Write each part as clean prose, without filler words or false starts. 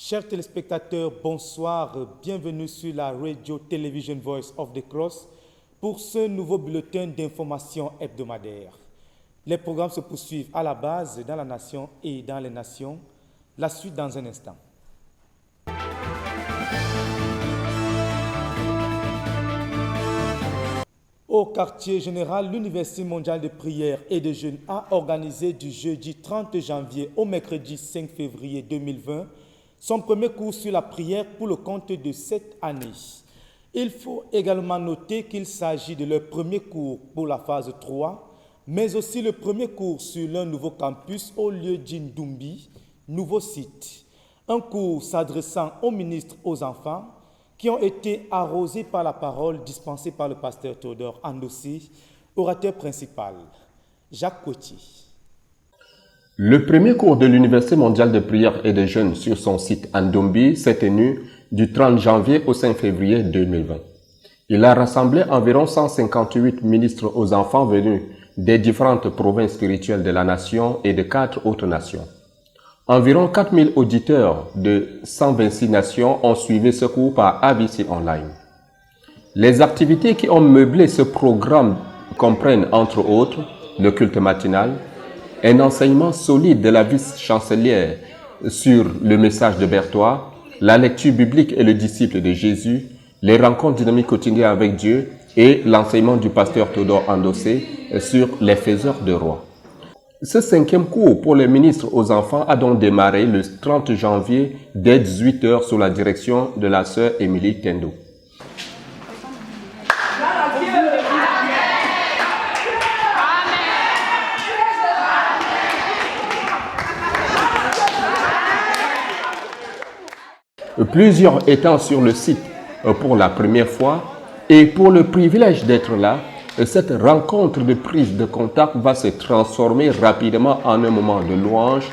Chers téléspectateurs, bonsoir, bienvenue sur la Radio Television Voice of the Cross pour ce nouveau bulletin d'information hebdomadaire. Les programmes se poursuivent à la base dans la nation et dans les nations. La suite dans un instant. Au quartier général, l'Université mondiale de prière et de jeûne a organisé du jeudi 30 janvier au mercredi 5 février 2020 son premier cours sur la prière pour le compte de cette année. Il faut également noter qu'il s'agit de leur premier cours pour la phase 3, mais aussi le premier cours sur leur nouveau campus au lieu d'Indumbi, nouveau site. Un cours s'adressant aux ministres, aux enfants, qui ont été arrosés par la parole dispensée par le pasteur Théodore Andossi, orateur principal, Jacques Cotier. Le premier cours de l'Université mondiale de prière et de jeûne sur son site Ndombi s'est tenu du 30 janvier au 5 février 2020. Il a rassemblé environ 158 ministres aux enfants venus des différentes provinces spirituelles de la nation et de 4 autres nations. Environ 4000 auditeurs de 126 nations ont suivi ce cours par ABC Online. Les activités qui ont meublé ce programme comprennent entre autres le culte matinal, un enseignement solide de la vice-chancelière sur le message de Berthois, la lecture biblique et le disciple de Jésus, les rencontres dynamiques quotidiennes avec Dieu et l'enseignement du pasteur Théodore Andossi sur les faiseurs de rois. Ce 5e cours pour les ministres aux enfants a donc démarré le 30 janvier dès 18h sous la direction de la sœur Émilie Tendo. Plusieurs étant sur le site pour la première fois et pour le privilège d'être là, cette rencontre de prise de contact va se transformer rapidement en un moment de louange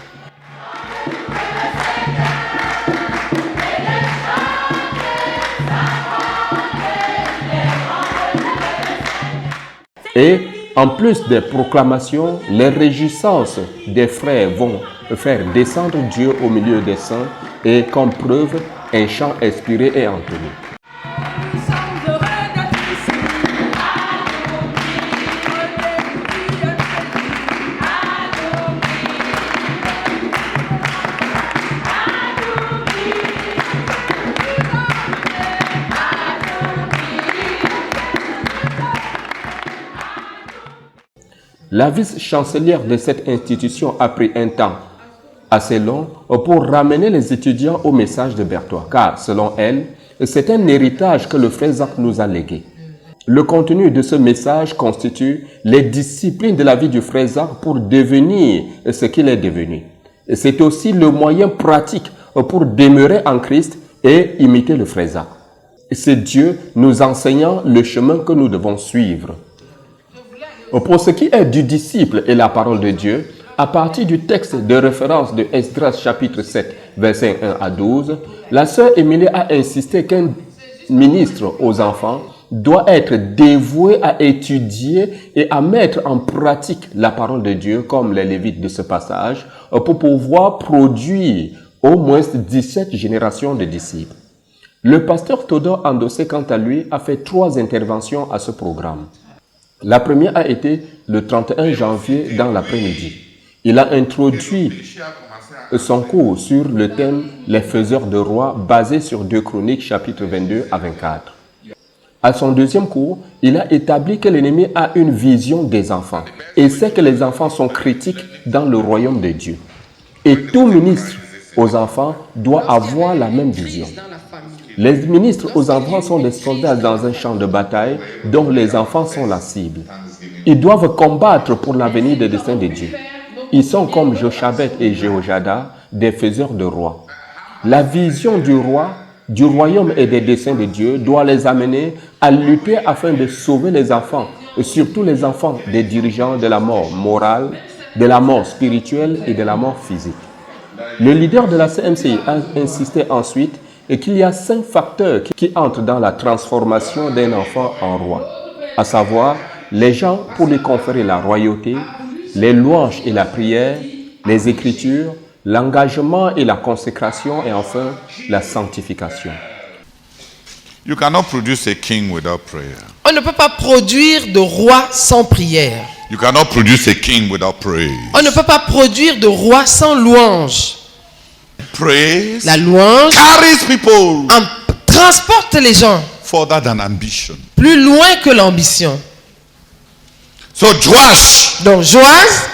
et en plus des proclamations, les réjouissances des frères vont faire descendre Dieu au milieu des saints et comme preuve, un chant inspiré et entonné. La vice-chancelière de cette institution a pris un temps assez long pour ramener les étudiants au message de Berthois, car selon elle, c'est un héritage que le frère Jacques nous a légué. Le contenu de ce message constitue les disciplines de la vie du frère Jacques pour devenir ce qu'il est devenu. C'est aussi le moyen pratique pour demeurer en Christ et imiter le frère Jacques. C'est Dieu nous enseignant le chemin que nous devons suivre. Pour ce qui est du disciple et la parole de Dieu, à partir du texte de référence de Esdras chapitre 7, versets 1 à 12, la sœur Émilie a insisté qu'un ministre aux enfants doit être dévoué à étudier et à mettre en pratique la parole de Dieu, comme les Lévites de ce passage, pour pouvoir produire au moins 17 générations de disciples. Le pasteur Théodore Andossi, quant à lui, a fait 3 interventions à ce programme. La première a été le 31 janvier dans l'après-midi. Il a introduit son cours sur le thème « Les faiseurs de rois » basé sur 2 Chroniques, chapitre 22 à 24. À son deuxième cours, il a établi que l'ennemi a une vision des enfants et sait que les enfants sont critiques dans le royaume de Dieu. Et tout ministre aux enfants doit avoir la même vision. Les ministres aux enfants sont des soldats dans un champ de bataille dont les enfants sont la cible. Ils doivent combattre pour l'avenir des desseins de Dieu. Ils sont comme Joshabet et Jéhojada, des faiseurs de rois. La vision du roi, du royaume et des desseins de Dieu doit les amener à lutter afin de sauver les enfants, et surtout les enfants des dirigeants de la mort morale, de la mort spirituelle et de la mort physique. Le leader de la CMCI a insisté ensuite qu'il y a 5 facteurs qui entrent dans la transformation d'un enfant en roi, à savoir les gens pour lui conférer la royauté, les louanges et la prière, les Écritures, l'engagement et la consécration, et enfin la sanctification. You cannot produce a king without prayer. On ne peut pas produire de roi sans prière. You cannot produce a king without praise. On ne peut pas produire de roi sans louange. Praise La louange carries people transporte les gens further than ambition. plus loin que l'ambition. So Joash Donc Joas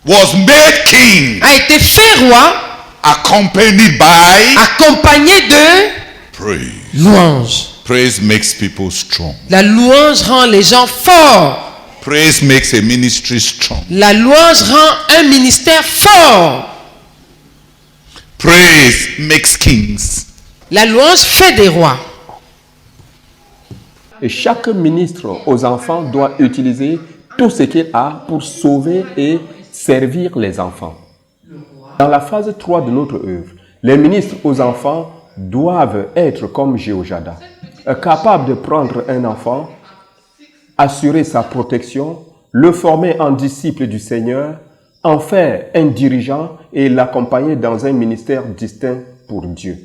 was made king, a été fait roi accompanied by accompagné de praise. louange. Praise makes people strong. La louange rend les gens forts. Praise makes a ministry strong. La louange rend un ministère fort. Praise makes kings. La louange fait des rois. Et chaque ministre aux enfants doit utiliser tout ce qu'il a pour sauver et servir les enfants. Dans la phase 3 de notre œuvre, les ministres aux enfants doivent être comme Jéhojada, capables de prendre un enfant, assurer sa protection, le former en disciple du Seigneur, en faire un dirigeant et l'accompagner dans un ministère distinct pour Dieu.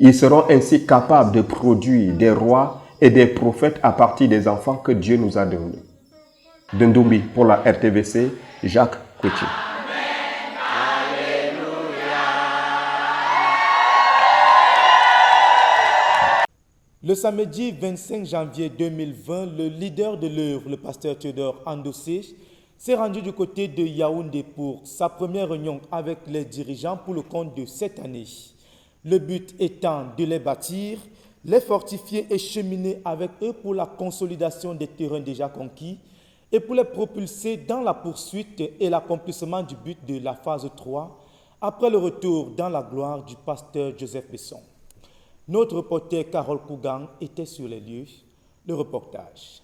Ils seront ainsi capables de produire des rois et des prophètes à partir des enfants que Dieu nous a donnés. De Ndumbi pour la RTVC, Jacques Couty. Le samedi 25 janvier 2020, le leader de l'œuvre, le pasteur Théodore Andossé, s'est rendu du côté de Yaoundé pour sa première réunion avec les dirigeants pour le compte de cette année. Le but étant de les bâtir, les fortifier et cheminer avec eux pour la consolidation des terrains déjà conquis et pour les propulser dans la poursuite et l'accomplissement du but de la phase 3 après le retour dans la gloire du pasteur Joseph Besson. Notre reporter Carole Kougang était sur les lieux. Le reportage.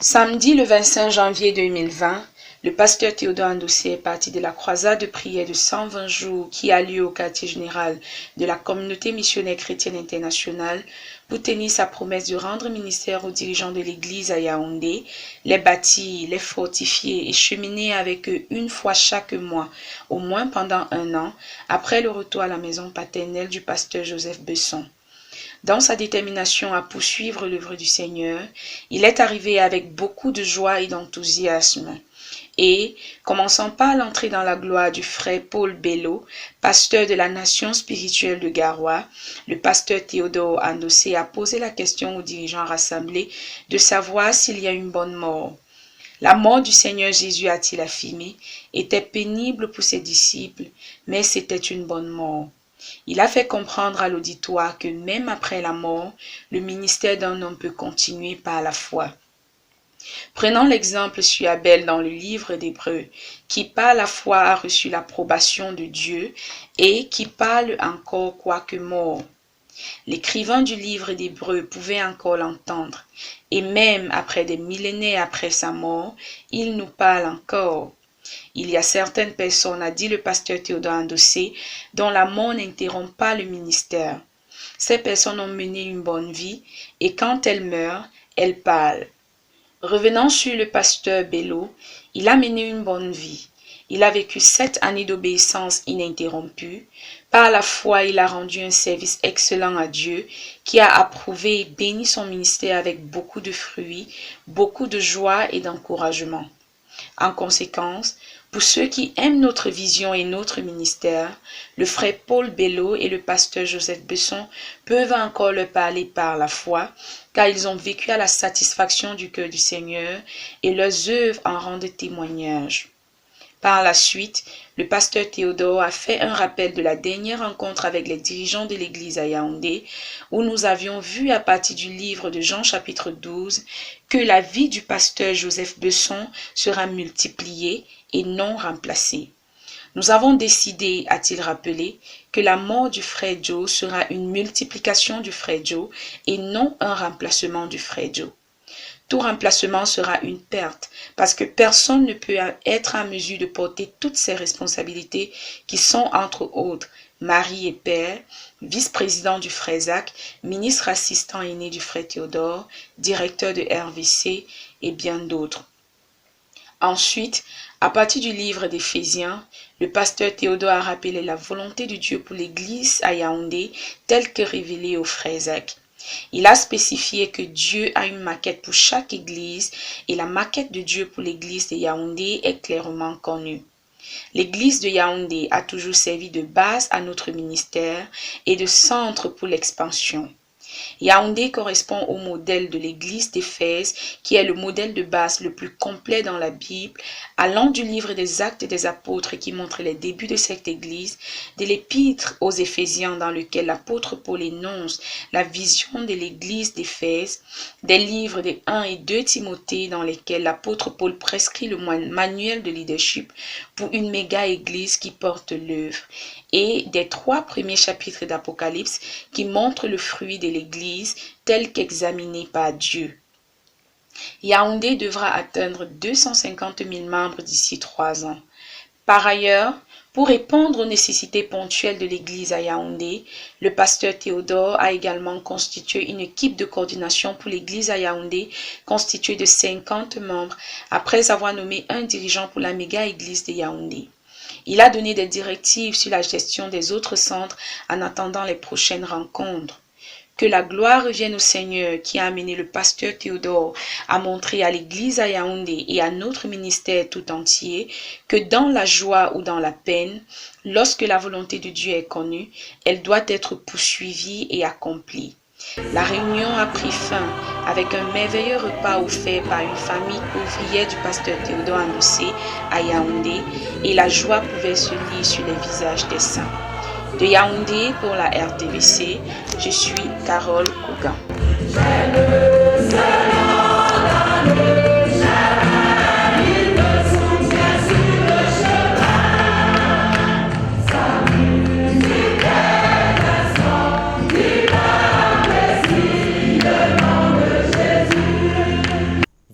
Samedi le 25 janvier 2020, le pasteur Théodore Andossé est parti de la croisade de prière de 120 jours qui a lieu au quartier général de la communauté missionnaire chrétienne internationale pour tenir sa promesse de rendre ministère aux dirigeants de l'église à Yaoundé, les bâtir, les fortifier et cheminer avec eux une fois chaque mois, au moins pendant 1 an, après le retour à la maison paternelle du pasteur Joseph Besson. Dans sa détermination à poursuivre l'œuvre du Seigneur, il est arrivé avec beaucoup de joie et d'enthousiasme. Et, commençant par l'entrée dans la gloire du frère Paul Bello, pasteur de la nation spirituelle de Garoua, le pasteur Théodore Andossé a posé la question aux dirigeants rassemblés de savoir s'il y a une bonne mort. La mort du Seigneur Jésus, a-t-il affirmé, était pénible pour ses disciples, mais c'était une bonne mort. Il a fait comprendre à l'auditoire que même après la mort, le ministère d'un homme peut continuer par la foi. Prenons l'exemple sur Abel dans le livre d'Hébreux, qui par la foi a reçu l'approbation de Dieu et qui parle encore quoique mort. L'écrivain du livre d'Hébreux pouvait encore l'entendre, et même après des millénaires après sa mort, il nous parle encore. Il y a certaines personnes, a dit le pasteur Théodore Andossé, dont la mort n'interrompt pas le ministère. Ces personnes ont mené une bonne vie et quand elles meurent, elles parlent. Revenant sur le pasteur Bello, il a mené une bonne vie. Il a vécu 7 années d'obéissance ininterrompue. Par la foi, il a rendu un service excellent à Dieu, qui a approuvé et béni son ministère avec beaucoup de fruits, beaucoup de joie et d'encouragement. En conséquence, pour ceux qui aiment notre vision et notre ministère, le frère Paul Bello et le pasteur Joseph Besson peuvent encore leur parler par la foi, car ils ont vécu à la satisfaction du cœur du Seigneur et leurs œuvres en rendent témoignage. Par la suite, le pasteur Théodore a fait un rappel de la dernière rencontre avec les dirigeants de l'église à Yaoundé, où nous avions vu à partir du livre de Jean chapitre 12 que la vie du pasteur Joseph Besson sera multipliée et non remplacée. Nous avons décidé, a-t-il rappelé, que la mort du frère Joe sera une multiplication du frère Joe et non un remplacement du frère Joe. Tout remplacement sera une perte parce que personne ne peut être en mesure de porter toutes ces responsabilités qui sont entre autres mari et père, vice-président du FRESAC, ministre assistant aîné du frère Théodore, directeur de RVC et bien d'autres. Ensuite, à partir du livre d'Éphésiens, le pasteur Théodore a rappelé la volonté de Dieu pour l'Église à Yaoundé telle que révélée au FRESAC. Il a spécifié que Dieu a une maquette pour chaque église et la maquette de Dieu pour l'église de Yaoundé est clairement connue. L'église de Yaoundé a toujours servi de base à notre ministère et de centre pour l'expansion. Yaoundé correspond au modèle de l'église d'Éphèse, qui est le modèle de base le plus complet dans la Bible, allant du livre des Actes des Apôtres qui montre les débuts de cette église, de l'épître aux Éphésiens dans lequel l'apôtre Paul énonce la vision de l'église d'Éphèse, des livres des 1 et 2 Timothée dans lesquels l'apôtre Paul prescrit le manuel de leadership pour une méga-église qui porte l'œuvre, et des 3 premiers chapitres d'Apocalypse qui montrent le fruit de l'Église tel qu'examiné par Dieu. Yaoundé devra atteindre 250 000 membres d'ici 3 ans. Par ailleurs, pour répondre aux nécessités ponctuelles de l'Église à Yaoundé, le pasteur Théodore a également constitué une équipe de coordination pour l'Église à Yaoundé constituée de 50 membres après avoir nommé un dirigeant pour la méga-église de Yaoundé. Il a donné des directives sur la gestion des autres centres en attendant les prochaines rencontres. Que la gloire revienne au Seigneur qui a amené le pasteur Théodore à montrer à l'église à Yaoundé et à notre ministère tout entier que dans la joie ou dans la peine, lorsque la volonté de Dieu est connue, elle doit être poursuivie et accomplie. La réunion a pris fin avec un merveilleux repas offert par une famille ouvrière du pasteur Théodore Andossé à Yaoundé et la joie pouvait se lire sur les visages des saints. De Yaoundé pour la RTVC, je suis Carole Kougan.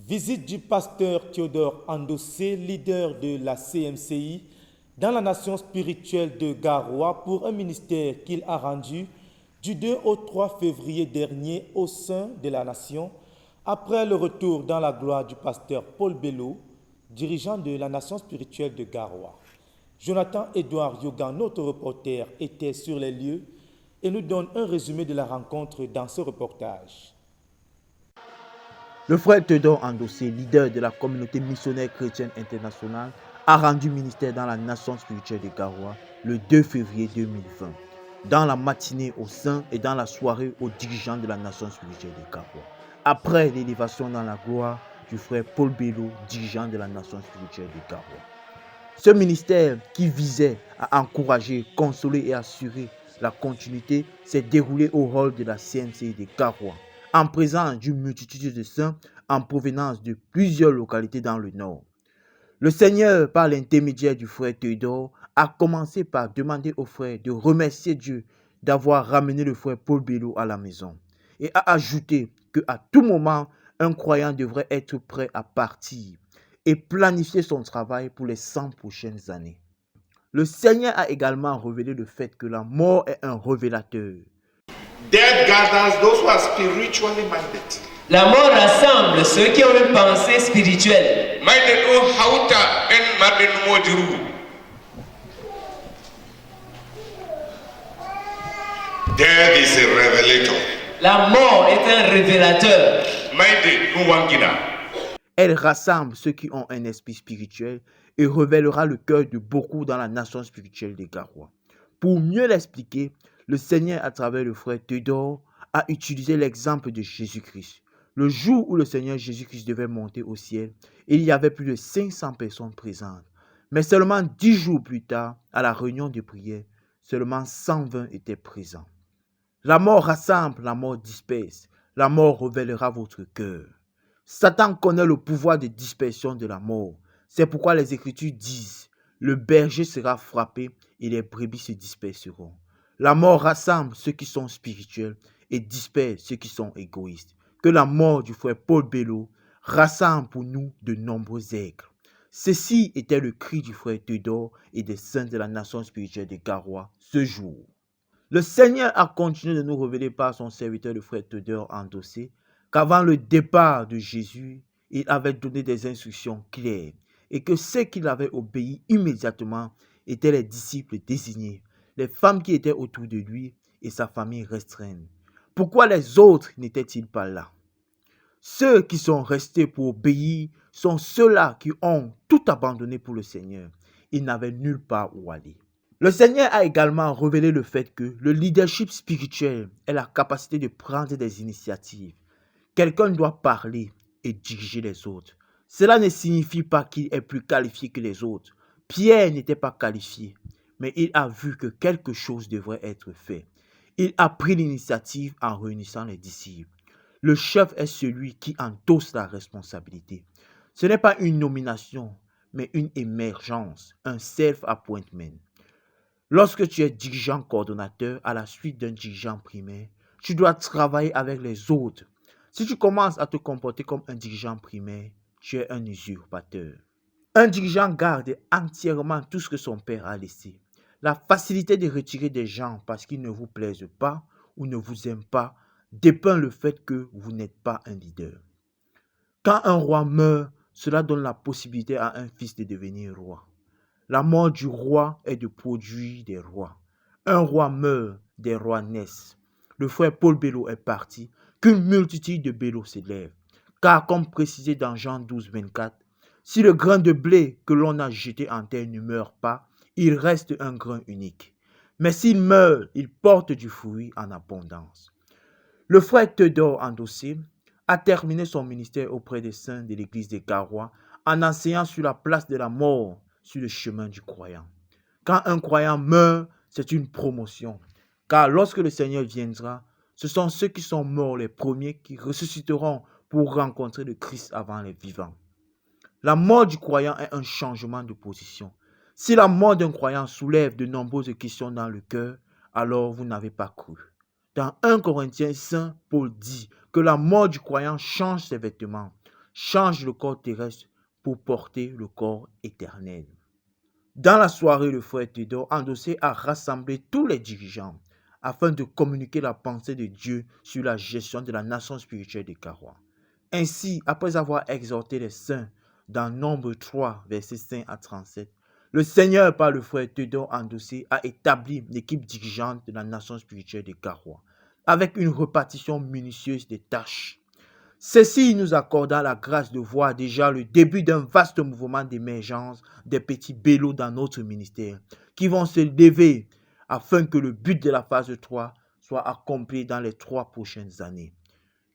Visite du pasteur Théodore Andossé, leader de la CMCI, dans la nation spirituelle de Garoua pour un ministère qu'il a rendu du 2 au 3 février dernier au sein de la nation, après le retour dans la gloire du pasteur Paul Bello, dirigeant de la nation spirituelle de Garoua. Jonathan Edouard Yogan, notre reporter, était sur les lieux et nous donne un résumé de la rencontre dans ce reportage. Le frère Théodore Andossé, leader de la communauté missionnaire chrétienne internationale, a rendu ministère dans la nation spirituelle de Garoua le 2 février 2020, dans la matinée au sein et dans la soirée aux dirigeants de la nation spirituelle de Garoua. Après l'élévation dans la gloire du frère Paul Bello, dirigeant de la nation spirituelle de Garoua. Ce ministère qui visait à encourager, consoler et assurer la continuité s'est déroulé au hall de la CMCI de Garoua, en présence d'une multitude de saints en provenance de plusieurs localités dans le nord. Le Seigneur, par l'intermédiaire du frère Théodore, a commencé par demander au frère de remercier Dieu d'avoir ramené le frère Paul Bello à la maison et a ajouté qu'à tout moment, un croyant devrait être prêt à partir et planifier son travail pour les 100 prochaines années. Le Seigneur a également révélé le fait que la mort est un révélateur. Death gathers those who are spiritually minded. La mort rassemble ceux qui ont une pensée spirituelle. Death is a revelator. La mort est un révélateur. Elle rassemble ceux qui ont un esprit spirituel et révélera le cœur de beaucoup dans la nation spirituelle des Garoua. Pour mieux l'expliquer, le Seigneur, à travers le frère Théodore, a utilisé l'exemple de Jésus-Christ. Le jour où le Seigneur Jésus-Christ devait monter au ciel, il y avait plus de 500 personnes présentes. Mais seulement 10 jours plus tard, à la réunion de prière, seulement 120 étaient présents. La mort rassemble, la mort disperse. La mort révélera votre cœur. Satan connaît le pouvoir de dispersion de la mort. C'est pourquoi les Écritures disent « Le berger sera frappé et les brebis se disperseront ». La mort rassemble ceux qui sont spirituels et disperse ceux qui sont égoïstes. Que la mort du frère Paul Bello rassemble pour nous de nombreux aigles. Ceci était le cri du frère Théodore et des saints de la nation spirituelle de Garoua ce jour. Le Seigneur a continué de nous révéler par son serviteur le frère Théodore Andossé qu'avant le départ de Jésus, il avait donné des instructions claires et que ceux qui l'avaient obéi immédiatement étaient les disciples désignés, les femmes qui étaient autour de lui et sa famille restreinte. Pourquoi les autres n'étaient-ils pas là? Ceux qui sont restés pour obéir sont ceux-là qui ont tout abandonné pour le Seigneur. Ils n'avaient nulle part où aller. Le Seigneur a également révélé le fait que le leadership spirituel est la capacité de prendre des initiatives. Quelqu'un doit parler et diriger les autres. Cela ne signifie pas qu'il est plus qualifié que les autres. Pierre n'était pas qualifié, mais il a vu que quelque chose devrait être fait. Il a pris l'initiative en réunissant les disciples. Le chef est celui qui endosse la responsabilité. Ce n'est pas une nomination, mais une émergence, un self-appointment. Lorsque tu es dirigeant coordonnateur à la suite d'un dirigeant primaire, tu dois travailler avec les autres. Si tu commences à te comporter comme un dirigeant primaire, tu es un usurpateur. Un dirigeant garde entièrement tout ce que son père a laissé. La facilité de retirer des gens parce qu'ils ne vous plaisent pas ou ne vous aiment pas dépeint le fait que vous n'êtes pas un leader. Quand un roi meurt, cela donne la possibilité à un fils de devenir roi. La mort du roi est de produire des rois. Un roi meurt, des rois naissent. Le frère Paul Bello est parti, qu'une multitude de Bello s'élève. Car comme précisé dans Jean 12, 24, si le grain de blé que l'on a jeté en terre ne meurt pas, il reste un grain unique. Mais s'il meurt, il porte du fruit en abondance. Le frère Théodore Andossé a terminé son ministère auprès des saints de l'église de Garoua en enseignant sur la place de la mort sur le chemin du croyant. Quand un croyant meurt, c'est une promotion. Car lorsque le Seigneur viendra, ce sont ceux qui sont morts les premiers qui ressusciteront pour rencontrer le Christ avant les vivants. La mort du croyant est un changement de position. Si la mort d'un croyant soulève de nombreuses questions dans le cœur, alors vous n'avez pas cru. Dans 1 Corinthiens 5, Paul dit que la mort du croyant change ses vêtements, change le corps terrestre pour porter le corps éternel. Dans la soirée, le frère Théodore Andossé a rassemblé tous les dirigeants afin de communiquer la pensée de Dieu sur la gestion de la nation spirituelle de Garoua. Ainsi, après avoir exhorté les saints dans Nombre 3, versets 5 à 37, le Seigneur, par le frère Théodore Andossé, a établi l'équipe dirigeante de la nation spirituelle de Garoua, avec une répartition minutieuse des tâches. Ceci nous accorda la grâce de voir déjà le début d'un vaste mouvement d'émergence des petits Bello dans notre ministère, qui vont se lever afin que le but de la phase 3 soit accompli dans les 3 prochaines années.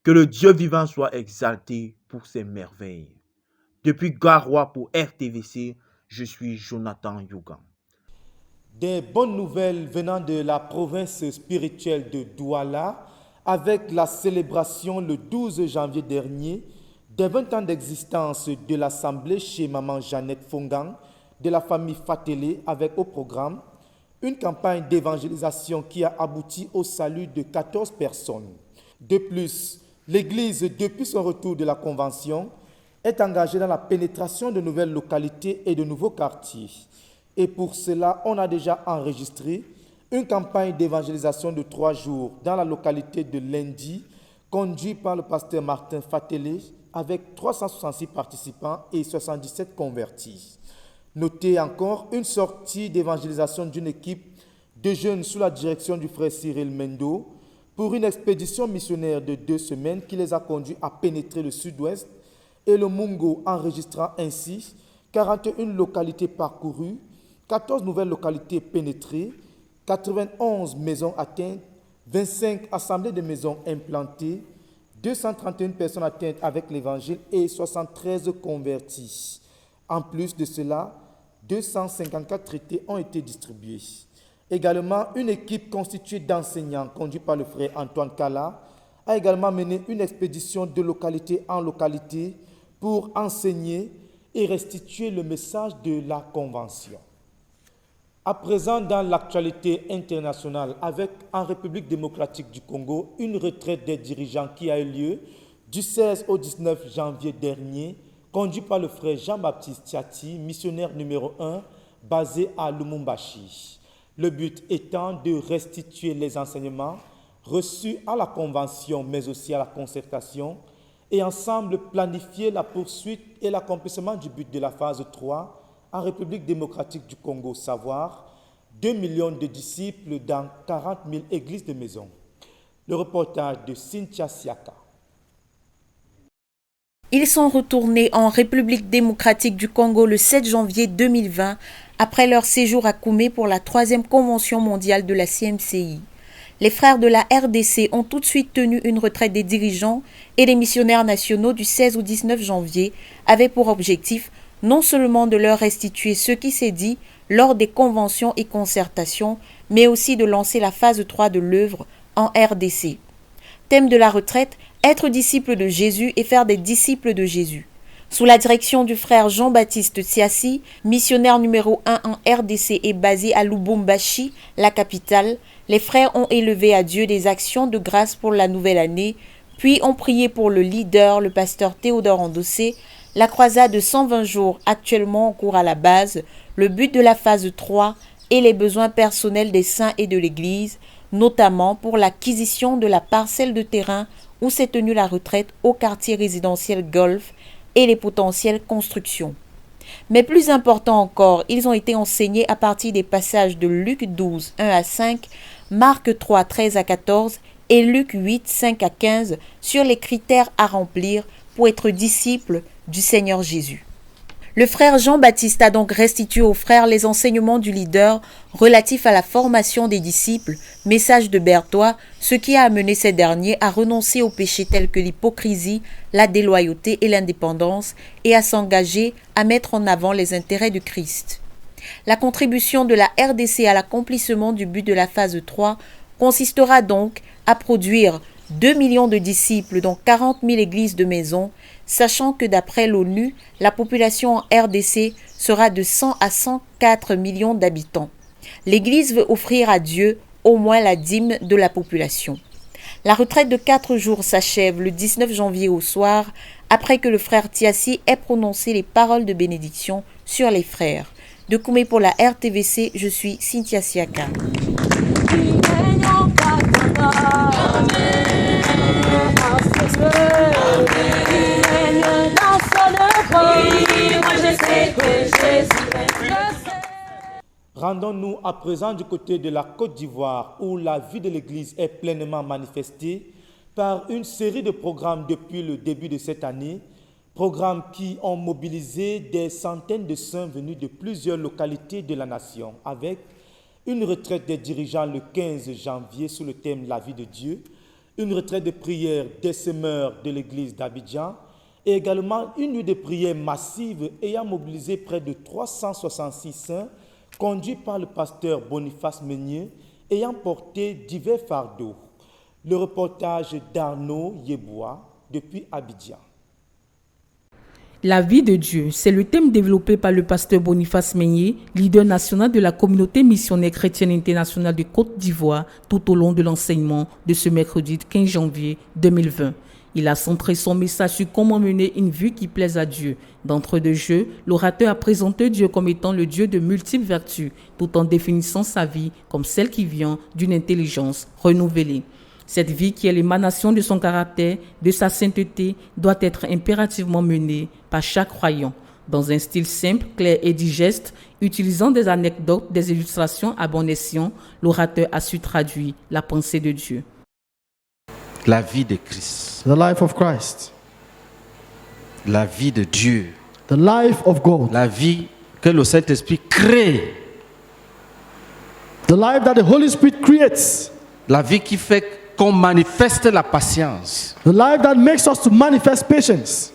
Que le Dieu vivant soit exalté pour ses merveilles. Depuis Garoua pour RTVC, je suis Jonathan Yugan. Des bonnes nouvelles venant de la province spirituelle de Douala, avec la célébration le 12 janvier dernier des 20 ans d'existence de l'Assemblée chez Maman Jeannette Fongang de la famille Fatélé, avec au programme une campagne d'évangélisation qui a abouti au salut de 14 personnes. De plus, l'Église, depuis son retour de la Convention, est engagée dans la pénétration de nouvelles localités et de nouveaux quartiers. Et pour cela, on a déjà enregistré une campagne d'évangélisation de 3 jours dans la localité de Lendi, conduite par le pasteur Martin Fatélé, avec 366 participants et 77 convertis. Notez encore une sortie d'évangélisation d'une équipe de jeunes sous la direction du frère Cyril Mendo pour une expédition missionnaire de 2 semaines qui les a conduits à pénétrer le sud-ouest et le Mungo, enregistrant ainsi 41 localités parcourues, 14 nouvelles localités pénétrées, 91 maisons atteintes, 25 assemblées de maisons implantées, 231 personnes atteintes avec l'évangile et 73 convertis. En plus de cela, 254 traités ont été distribués. Également, une équipe constituée d'enseignants conduite par le frère Antoine Kala a également mené une expédition de localité en localité pour enseigner et restituer le message de la Convention. À présent, dans l'actualité internationale, avec en République démocratique du Congo, une retraite des dirigeants qui a eu lieu du 16 au 19 janvier dernier, conduit par le frère Jean-Baptiste Tiati, missionnaire numéro 1, basé à Lumumbashi. Le but étant de restituer les enseignements reçus à la convention, mais aussi à la concertation, et ensemble planifier la poursuite et l'accomplissement du but de la phase 3 en République démocratique du Congo, savoir 2 millions de disciples dans 40 000 églises de maison. Le reportage de Cynthia Siaka. Ils sont retournés en République démocratique du Congo le 7 janvier 2020 après leur séjour à Koumé pour la 3e convention mondiale de la CMCI. Les frères de la RDC ont tout de suite tenu une retraite des dirigeants et les missionnaires nationaux du 16 au 19 janvier avaient pour objectif non seulement de leur restituer ce qui s'est dit lors des conventions et concertations, mais aussi de lancer la phase 3 de l'œuvre en RDC. Thème de la retraite, être disciple de Jésus et faire des disciples de Jésus. Sous la direction du frère Jean-Baptiste Tsiassi, missionnaire numéro 1 en RDC et basé à Lubumbashi, la capitale, les frères ont élevé à Dieu des actions de grâce pour la nouvelle année, puis ont prié pour le leader, le pasteur Théodore Andossé, la croisade de 120 jours actuellement en cours à la base, le but de la phase 3 et les besoins personnels des saints et de l'Église, notamment pour l'acquisition de la parcelle de terrain où s'est tenue la retraite au quartier résidentiel Golf et les potentielles constructions. Mais plus important encore, ils ont été enseignés à partir des passages de Luc 12, 1 à 5, Marc 3, 13 à 14 et Luc 8, 5 à 15 sur les critères à remplir pour être disciple du Seigneur Jésus. Le frère Jean-Baptiste a donc restitué aux frères les enseignements du leader relatifs à la formation des disciples, message de Berthois, ce qui a amené ces derniers à renoncer aux péchés tels que l'hypocrisie, la déloyauté et l'indépendance et à s'engager à mettre en avant les intérêts de Christ. La contribution de la RDC à l'accomplissement du but de la phase 3 consistera donc à produire 2 millions de disciples dans 40 000 églises de maison, sachant que d'après l'ONU, la population en RDC sera de 100 à 104 millions d'habitants. L'Église veut offrir à Dieu au moins la dîme de la population. La retraite de 4 jours s'achève le 19 janvier au soir, après que le frère Tiassi ait prononcé les paroles de bénédiction sur les frères. De Koumé pour la RTVC, je suis Cynthia Siaka. Rendons-nous à présent du côté de la Côte d'Ivoire où la vie de l'Église est pleinement manifestée par une série de programmes depuis le début de cette année, programmes qui ont mobilisé des centaines de saints venus de plusieurs localités de la nation avec une retraite des dirigeants le 15 janvier sous le thème « La vie de Dieu », une retraite de prière des semeurs de l'église d'Abidjan et également une nuit de prière massive ayant mobilisé près de 366 saints conduits par le pasteur Boniface Meunier ayant porté divers fardeaux. Le reportage d'Arnaud Yebois depuis Abidjan. La vie de Dieu, c'est le thème développé par le pasteur Boniface Meunier, leader national de la communauté missionnaire chrétienne internationale de Côte d'Ivoire, tout au long de l'enseignement de ce mercredi 15 janvier 2020. Il a centré son message sur comment mener une vie qui plaise à Dieu. D'entre deux jeux, l'orateur a présenté Dieu comme étant le Dieu de multiples vertus, tout en définissant sa vie comme celle qui vient d'une intelligence renouvelée. Cette vie qui est l'émanation de son caractère, de sa sainteté, doit être impérativement menée par chaque croyant. Dans un style simple, clair et digeste, utilisant des anecdotes, des illustrations à bon escient, l'orateur a su traduire la pensée de Dieu. La vie de Christ. The life of Christ. La vie de Dieu. The life of God. La vie que le Saint-Esprit crée. The life that the Holy Spirit creates. La vie qui fait qu'on manifeste la patience. The life that makes us to manifest patience.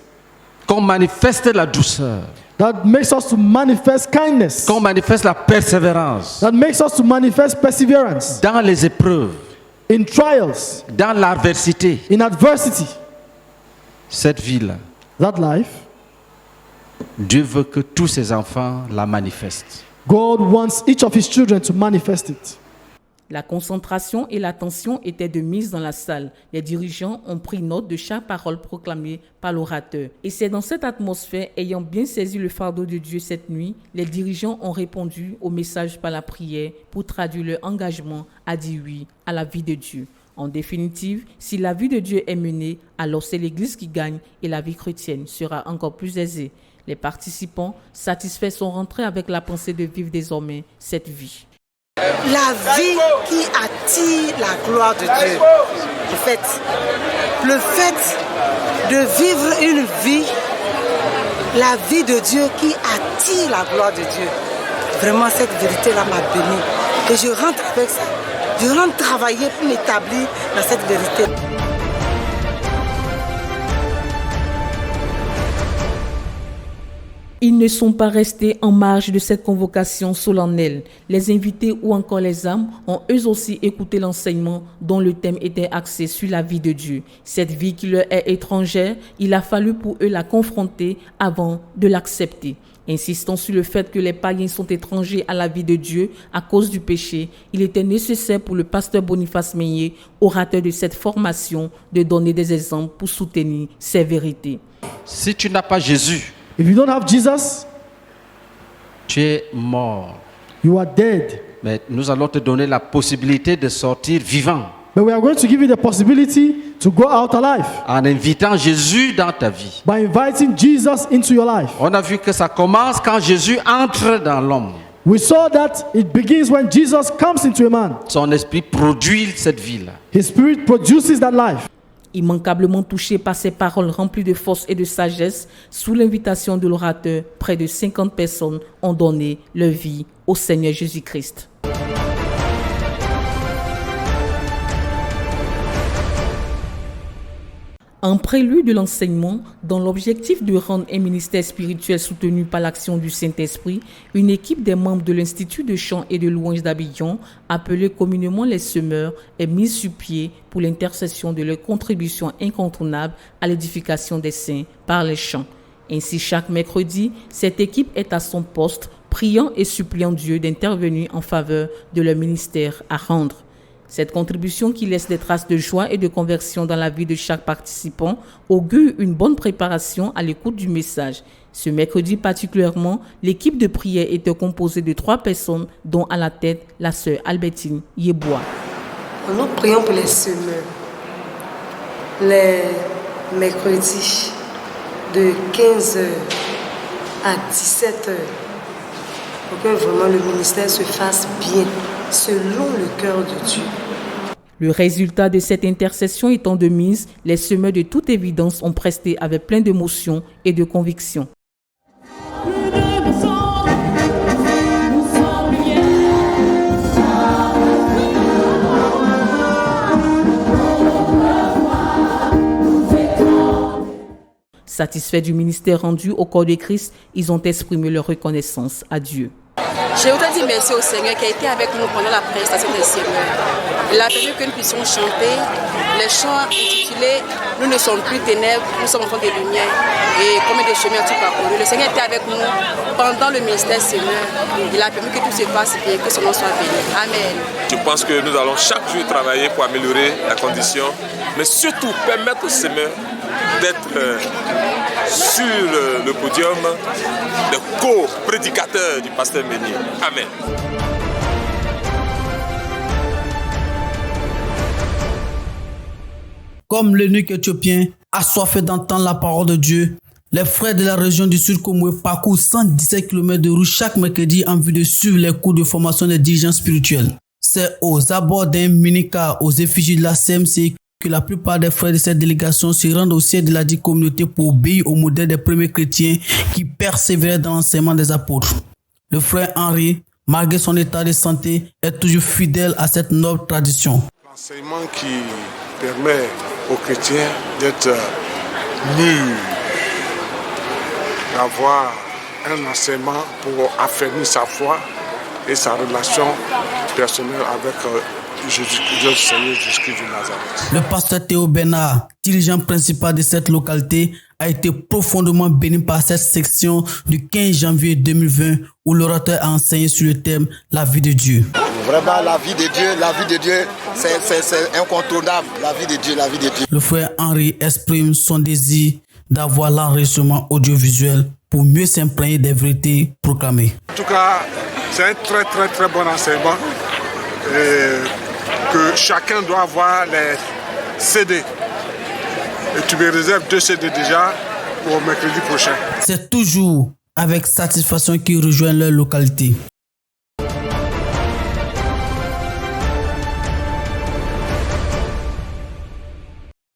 Qu'on manifeste la douceur. That makes us to manifest kindness. Qu'on manifeste la persévérance. That makes us to manifest perseverance. Dans les épreuves. In trials. Dans l'adversité. In adversity. Cette vie-là. That life. Dieu veut que tous ses enfants la manifestent. God wants each of his children to manifest it. La concentration et l'attention étaient de mise dans la salle. Les dirigeants ont pris note de chaque parole proclamée par l'orateur. Et c'est dans cette atmosphère, ayant bien saisi le fardeau de Dieu cette nuit, les dirigeants ont répondu au message par la prière pour traduire leur engagement à dire oui à la vie de Dieu. En définitive, si la vie de Dieu est menée, alors c'est l'Église qui gagne et la vie chrétienne sera encore plus aisée. Les participants satisfaits sont rentrés avec la pensée de vivre désormais cette vie. La vie qui attire la gloire de Dieu. En fait, le fait de vivre une vie, la vie de Dieu qui attire la gloire de Dieu. Vraiment, cette vérité-là m'a béni. Et je rentre avec ça. Je rentre travailler pour m'établir dans cette vérité. Ils ne sont pas restés en marge de cette convocation solennelle. Les invités ou encore les âmes ont eux aussi écouté l'enseignement dont le thème était axé sur la vie de Dieu. Cette vie qui leur est étrangère, il a fallu pour eux la confronter avant de l'accepter. Insistant sur le fait que les païens sont étrangers à la vie de Dieu à cause du péché, il était nécessaire pour le pasteur Boniface Meignier, orateur de cette formation, de donner des exemples pour soutenir ces vérités. Si tu n'as pas Jésus, if you don't have Jesus, tu es mort. You are dead. Mais nous allons te donner la possibilité de sortir vivant. But we are going to give you the possibility to go out alive. En invitant Jésus dans ta vie. By inviting Jesus into your life. On a vu que ça commence quand Jésus entre dans l'homme. We saw that it begins when Jesus comes into a man. Son esprit produit cette vie-là. His spirit produces that life. Immanquablement touché par ces paroles remplies de force et de sagesse, sous l'invitation de l'orateur, près de 50 personnes ont donné leur vie au Seigneur Jésus-Christ. En prélude de l'enseignement, dans l'objectif de rendre un ministère spirituel soutenu par l'action du Saint-Esprit, une équipe des membres de l'Institut de chant et de louange d'Abidjan, appelée communément les semeurs, est mise sur pied pour l'intercession de leur contribution incontournable à l'édification des saints par les chants. Ainsi, chaque mercredi, cette équipe est à son poste, priant et suppliant Dieu d'intervenir en faveur de leur ministère à rendre. Cette contribution qui laisse des traces de joie et de conversion dans la vie de chaque participant augure une bonne préparation à l'écoute du message. Ce mercredi particulièrement, l'équipe de prière était composée de 3 personnes, dont à la tête la sœur Albertine Yebois. Nous prions pour les semeurs. Les mercredis de 15h à 17h pour que vraiment le ministère se fasse bien selon le cœur de Dieu. Le résultat de cette intercession étant de mise, les semeurs de toute évidence ont presté avec plein d'émotion et de conviction. Satisfaits du ministère rendu au corps de Christ, ils ont exprimé leur reconnaissance à Dieu. J'ai autant dit merci au Seigneur qui a été avec nous pendant la prestation des Seigneurs. Il a permis que nous puissions chanter les chants intitulés « Nous ne sommes plus ténèbres, nous sommes enfants des lumières » et combien de chemins tu parcouru. Le Seigneur était avec nous pendant le ministère Seigneur. Il a permis que tout se passe bien, que son nom soit béni. Amen. Je pense que nous allons chaque jour travailler pour améliorer la condition, mais surtout permettre aux Seigneurs d'être sur le podium de co-prédicateur du pasteur Meignier. Amen. Comme l'eunuque éthiopien, assoiffé d'entendre la parole de Dieu, les frères de la région du Sud Komoué parcourent 117 km de route chaque mercredi en vue de suivre les cours de formation des dirigeants spirituels. C'est aux abords d'un mini-car aux effigies de la CMC que la plupart des frères de cette délégation se rendent au siège de la dite communauté pour obéir au modèle des premiers chrétiens qui persévéraient dans l'enseignement des apôtres. Le frère Henri, malgré son état de santé, est toujours fidèle à cette noble tradition. L'enseignement qui permet aux chrétiens d'être mûrs, d'avoir un enseignement pour affermir sa foi et sa relation personnelle avec Dieu Seigneur Jésus-Christ de Nazareth. Le pasteur Théo Bernard, dirigeant principal de cette localité, a été profondément béni par cette section du 15 janvier 2020 où l'orateur a enseigné sur le thème « La vie de Dieu ». Nous Vraiment, la vie de Dieu, c'est incontournable. La vie de Dieu. Le frère Henri exprime son désir d'avoir l'enregistrement audiovisuel pour mieux s'imprégner des vérités proclamées. En tout cas, c'est un très très très bon enseignement que chacun doit avoir les CD. Et tu me réserves 2 CD déjà pour mercredi prochain. C'est toujours avec satisfaction qu'ils rejoignent leur localité.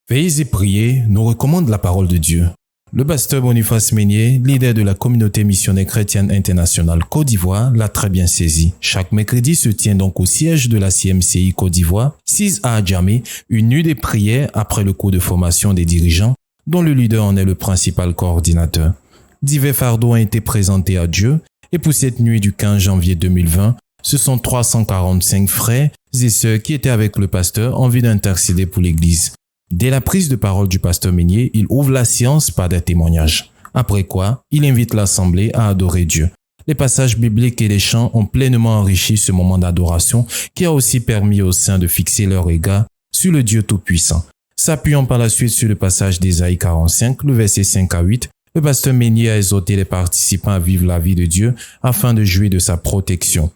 Veillez et priez nous recommande la parole de Dieu. Le pasteur Boniface Meignier, leader de la communauté missionnaire chrétienne internationale Côte d'Ivoire, l'a très bien saisi. Chaque mercredi se tient donc au siège de la CMCI Côte d'Ivoire, 6 à Adjamé, une nuit des prières après le cours de formation des dirigeants, dont le leader en est le principal coordinateur. Divers fardeaux ont été présentés à Dieu, et pour cette nuit du 15 janvier 2020, ce sont 345 frères et sœurs qui étaient avec le pasteur en vue d'intercéder pour l'Église. Dès la prise de parole du pasteur Meignier, il ouvre la séance par des témoignages. Après quoi, il invite l'assemblée à adorer Dieu. Les passages bibliques et les chants ont pleinement enrichi ce moment d'adoration qui a aussi permis aux saints de fixer leur regard sur le Dieu Tout-Puissant. S'appuyant par la suite sur le passage d'Ésaïe 45, le verset 5 à 8, le pasteur Meignier a exhorté les participants à vivre la vie de Dieu afin de jouir de sa protection.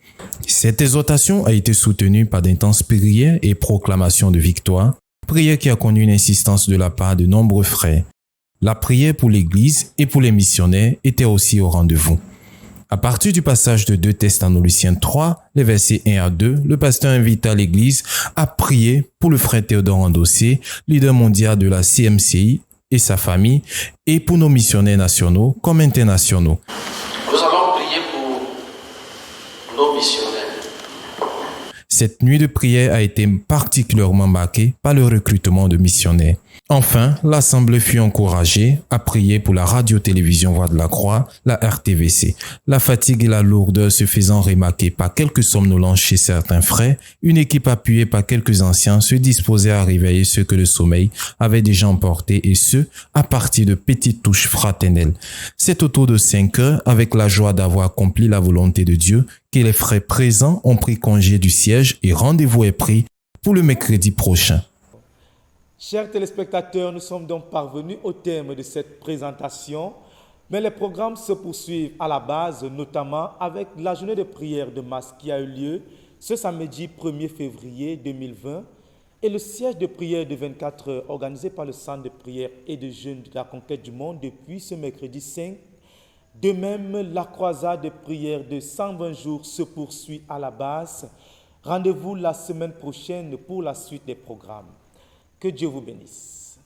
Cette exhortation a été soutenue par d'intenses prières et proclamations de victoire, prière qui a connu une insistance de la part de nombreux frères. La prière pour l'Église et pour les missionnaires était aussi au rendez-vous. À partir du passage de 2 Thessaloniciens 3, les versets 1 à 2, le pasteur invita l'Église à prier pour le frère Théodore Andossé, leader mondial de la CMCI et sa famille, et pour nos missionnaires nationaux comme internationaux. Nous allons prier pour nos missionnaires. Cette nuit de prière a été particulièrement marquée par le recrutement de missionnaires. Enfin, l'Assemblée fut encouragée à prier pour la radio-télévision Voix de la Croix, la RTVC. La fatigue et la lourdeur se faisant remarquer par quelques somnolents chez certains frères, une équipe appuyée par quelques anciens se disposait à réveiller ceux que le sommeil avait déjà emportés et ce, à partir de petites touches fraternelles. C'est autour de 5 heures, avec la joie d'avoir accompli la volonté de Dieu, que les frères présents ont pris congé du siège et rendez-vous est pris pour le mercredi prochain. Chers téléspectateurs, nous sommes donc parvenus au terme de cette présentation, mais les programmes se poursuivent à la base, notamment avec la journée de prière de masse qui a eu lieu ce samedi 1er février 2020 et le siège de prière de 24 heures organisé par le Centre de prière et de jeûne de la conquête du monde depuis ce mercredi 5. De même, la croisade de prière de 120 jours se poursuit à la base. Rendez-vous la semaine prochaine pour la suite des programmes. Que Dieu vous bénisse.